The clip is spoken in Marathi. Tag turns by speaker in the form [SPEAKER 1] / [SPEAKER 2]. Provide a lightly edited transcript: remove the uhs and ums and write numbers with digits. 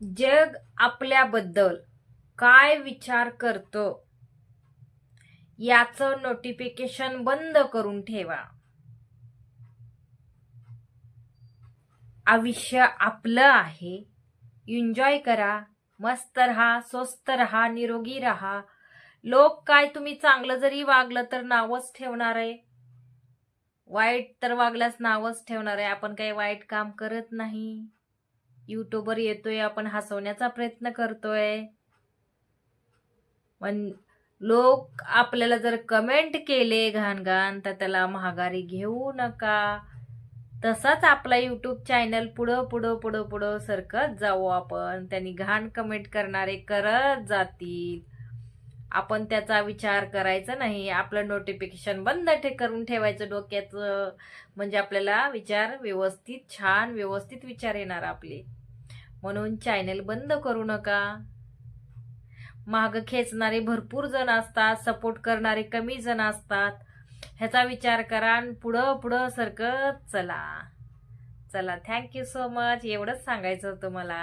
[SPEAKER 1] जग आपल्याबद्दल काय विचार करतं याचं नोटिफिकेशन बंद करून ठेवा. आयुष्य आपलं आहे. एन्जॉय करा, मस्त रहा, स्वस्त रहा, निरोगी रहा. लोक काय तुम्ही चांगलं जरी वागलं तर नावच ठेवणार आहे, वाईट तर वागल्यास नावच ठेवणार आहे. आपण काही वाईट काम करत नाही. युट्यूबवर येतोय, आपण हसवण्याचा प्रयत्न करतोय. पण लोक आपल्याला जर कमेंट केले घाण घाण तर त्याला महागारी घेऊ नका. तसाच आपला युट्यूब चॅनल पुढं पुढं पुढं पुढं सरकत जाऊ आपण. त्यांनी घाण कमेंट करणारे करत जातील. आपण त्याचा विचार करायचा नाही. आपलं नोटिफिकेशन बंद करून ठेवायचं डोक्याचं. म्हणजे आपल्याला विचार व्यवस्थित छान व्यवस्थित विचार येणार आपले. म्हणून चॅनल बंद करू नका. माग खेचणारे भरपूर जण असतात, सपोर्ट करणारे कमी जण असतात. ह्याचा विचार करा आणि पुढं पुढं सरकत चला. चला, थँक्यू सो मच. एवढंच सांगायचं होतं मला.